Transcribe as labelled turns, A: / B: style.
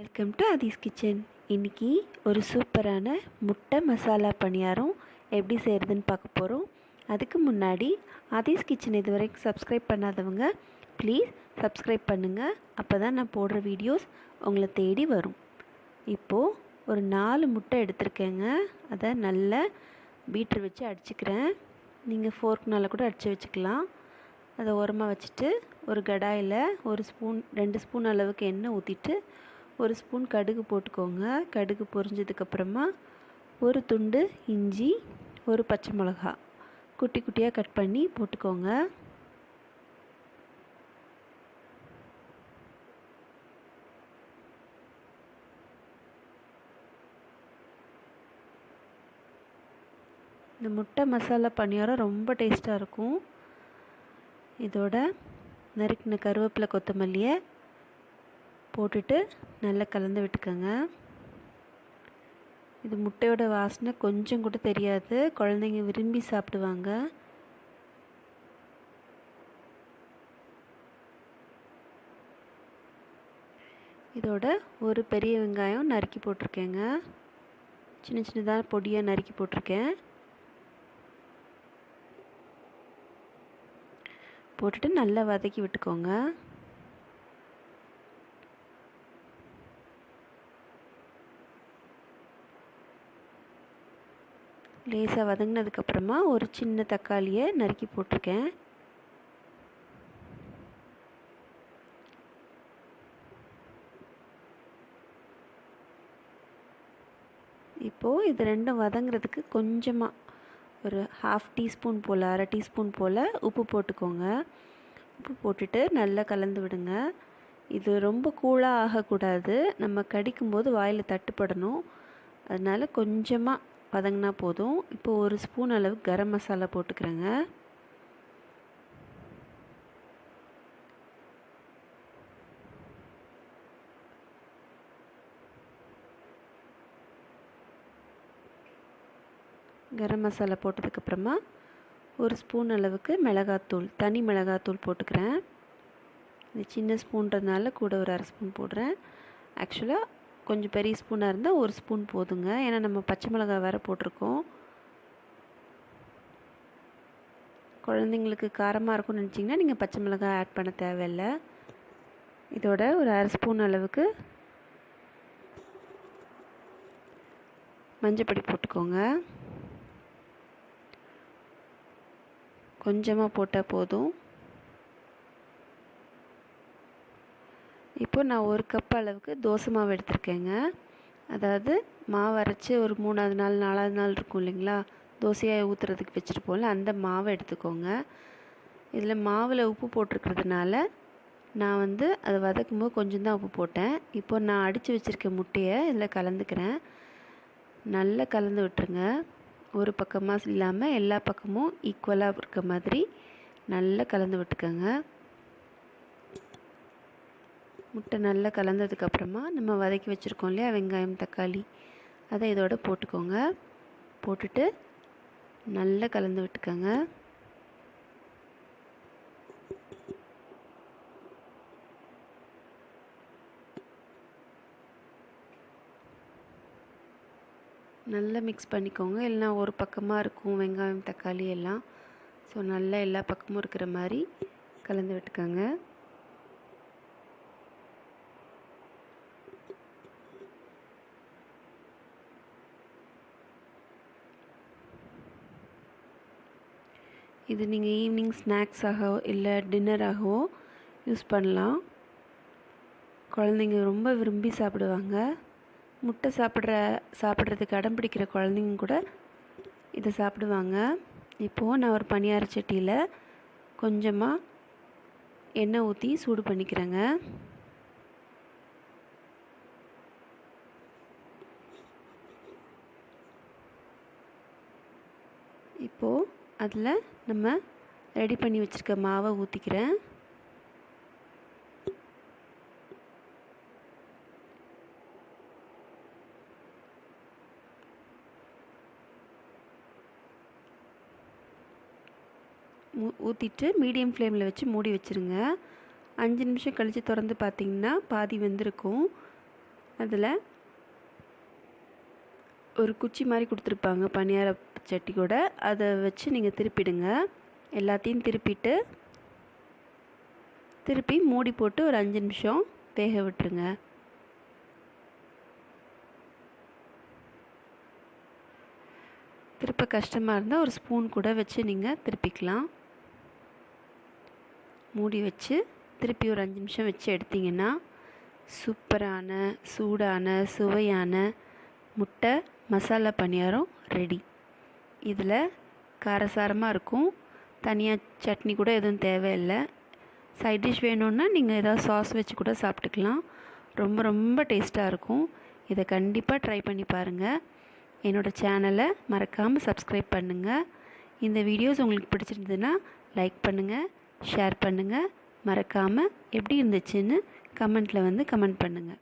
A: Welcome to அதீஸ் kitchen. இன்றைக்கி ஒரு சூப்பரான முட்டை மசாலா பணியாரம் எப்படி செய்கிறதுன்னு பார்க்க போகிறோம். அதுக்கு முன்னாடி அதீஸ் கிச்சன் இது வரைக்கும் சப்ஸ்கிரைப் பண்ணாதவங்க ப்ளீஸ் சப்ஸ்கிரைப் பண்ணுங்கள். அப்போ தான் நான் போடுற வீடியோஸ் உங்களை தேடி வரும். இப்போது ஒரு 4 முட்டை எடுத்திருக்கேங்க. அதை நல்லா பீட்ரு வச்சு அடிச்சுக்கிறேன். நீங்கள் ஃபோர்க்னால் கூட அடித்து வச்சுக்கலாம். அதை ஓரமாக வச்சுட்டு ஒரு கடாயில் 2 ஸ்பூன் அளவுக்கு எண்ணெய் ஊற்றிட்டு 1 ஸ்பூன் கடுகு போட்டுக்கோங்க. கடுகு பொரிஞ்சதுக்கப்புறமா ஒரு துண்டு இஞ்சி, ஒரு பச்சை மிளகா குட்டி குட்டியாக கட் பண்ணி போட்டுக்கோங்க. இந்த முட்டை மசாலா பணியாரம் ரொம்ப டேஸ்ட்டாக இருக்கும். இதோட நறுக்கின கருவேப்பிலை கொத்தமல்லியை போட்டுட்டு நல்லா கலந்து விட்டுக்கோங்க. இது முட்டையோட வாசனை கொஞ்சம் கூட தெரியாது. குழந்தைங்க விரும்பி சாப்பிடுவாங்க. இதோட ஒரு பெரிய வெங்காயம் நறுக்கி போட்டிருக்கேங்க. சின்ன சின்னதாக பொடியாக நறுக்கி போட்டிருக்கேன். போட்டுட்டு நல்லா வதக்கி விட்டுக்கோங்க. லேசாக வதங்கினதுக்கப்புறமா ஒரு சின்ன தக்காளியை நறுக்கி போட்டிருக்கேன். இப்போது இது ரெண்டும் வதங்கிறதுக்கு கொஞ்சமாக ஒரு 1/2 டீஸ்பூன் போல், 1/2 டீஸ்பூன் போல் உப்பு போட்டுக்கோங்க. உப்பு போட்டுட்டு நல்லா கலந்து விடுங்க. இது ரொம்ப கூலாக ஆகக்கூடாது. நம்ம கடிக்கும்போது வாயில் தட்டுப்படணும். அதனால் கொஞ்சமாக வதங்கினா போதும். இப்போ 1 ஸ்பூன் அளவு கரம் மசாலா போட்டுக்கிறேங்க. கரம் மசாலா போட்டதுக்கப்புறமா 1 ஸ்பூன் அளவுக்கு மிளகாத்தூள், தனி மிளகாத்தூள் போட்டுக்கிறேன். இது சின்ன ஸ்பூன்றதுனால கூட ஒரு 1/2 ஸ்பூன் போடுறேன். ஆக்சுவலாக கொஞ்சம் பெரிய ஸ்பூனாக இருந்தால் 1 ஸ்பூன் போதுங்க. ஏன்னா நம்ம பச்சை மிளகாய் வேறு போட்டிருக்கோம். குழந்தைங்களுக்கு காரமாக இருக்கும்னு நினச்சிங்கன்னா நீங்கள் பச்சை மிளகாய் ஆட் பண்ண தேவையில்லை. இதோட ஒரு 1/2 ஸ்பூன் அளவுக்கு மஞ்சப்பொடி போட்டுக்கோங்க. கொஞ்சமாக போட்டால் போதும். இப்போ நான் 1 கப் அளவுக்கு தோசை மாவு எடுத்திருக்கேங்க. அதாவது மாவு அரைச்சி ஒரு 3ஆவது நாள் 4ஆவது நாள் இருக்கும் இல்லைங்களா, தோசையாக ஊற்றுறதுக்கு வச்சுருப்போம்ல, அந்த மாவை எடுத்துக்கோங்க. இதில் மாவில் உப்பு போட்டிருக்கிறதுனால நான் அதை வதக்கும்போது கொஞ்சம் தான் உப்பு போட்டேன். இப்போ நான் அடித்து வச்சுருக்க முட்டையை இதில் கலந்துக்கிறேன். நல்லா கலந்து விட்டுருங்க. ஒரு பக்கமாக இல்லாமல் எல்லா பக்கமும் ஈக்குவலாக இருக்க மாதிரி நல்லா கலந்து விட்டுக்கோங்க. முட்டை நல்லா கலந்ததுக்கப்புறமா நம்ம வதக்கி வச்சுருக்கோம் இல்லையா வெங்காயம், தக்காளி, அதை இதோட போட்டுக்கோங்க. போட்டுட்டு நல்லா கலந்து விட்டுக்கோங்க. நல்லா மிக்ஸ் பண்ணிக்கோங்க. இல்லைனா ஒரு பக்கமாக இருக்கும் வெங்காயம், தக்காளி எல்லாம். ஸோ நல்லா எல்லா பக்கமும் இருக்கிற மாதிரி கலந்து விட்டுக்கோங்க. இது நீங்கள் ஈவினிங் ஸ்நாக்ஸாகவோ இல்லை டின்னராகவோ யூஸ் பண்ணலாம். குழந்தைங்க ரொம்ப விரும்பி சாப்பிடுவாங்க. முட்டை சாப்பிட்றதுக்கு அடம் பிடிக்கிற குழந்தைங்க கூட இதை சாப்பிடுவாங்க. இப்போது நான் ஒரு பணியார சட்டியில் கொஞ்சமாக எண்ணெய் ஊற்றி சூடு பண்ணிக்கிறேங்க. இப்போது அதில் நம்ம ரெடி பண்ணி வச்சுருக்க மாவை ஊற்றிக்கிறேன். ஊற்றிட்டு மீடியம் ஃப்ளேமில் வச்சு மூடி வச்சுருங்க. 5 நிமிஷம் கழித்து திறந்து பார்த்திங்கன்னா பாதி வெந்திருக்கும். அதில் ஒரு குச்சி மாதிரி கொடுத்துருப்பாங்க பணியார சட்டி கூட, அதை வச்சு நீங்கள் திருப்பிடுங்க. எல்லாத்தையும் திருப்பி மூடி போட்டு ஒரு 5 நிமிஷம் வேக விட்டுருங்க. திருப்ப கஷ்டமாக இருந்தால் ஒரு ஸ்பூன் கூட வச்சு நீங்கள் திருப்பிக்கலாம். மூடி வச்சு திருப்பி ஒரு 5 நிமிஷம் வச்சு எடுத்திங்கன்னா சூப்பரான சூடான சுவையான முட்டை மசாலா பணியாரம் ரெடி. இதில் காரசாரமாக இருக்கும். தனியாக சட்னி கூட எதுவும் தேவையில்லை. சைட் டிஷ் வேணும்னா நீங்கள் ஏதாவது சாஸ் வச்சு கூட சாப்பிட்டுக்கலாம். ரொம்ப ரொம்ப டேஸ்ட்டாக இருக்கும். இதை கண்டிப்பாக ட்ரை பண்ணி பாருங்கள். என்னோடய சேனலை மறக்காமல் சப்ஸ்கிரைப் பண்ணுங்கள். இந்த வீடியோஸ் உங்களுக்கு பிடிச்சிருந்ததுன்னா லைக் பண்ணுங்கள், ஷேர் பண்ணுங்கள். மறக்காமல் எப்படி இருந்துச்சுன்னு கமெண்ட்டில் கமெண்ட் பண்ணுங்கள்.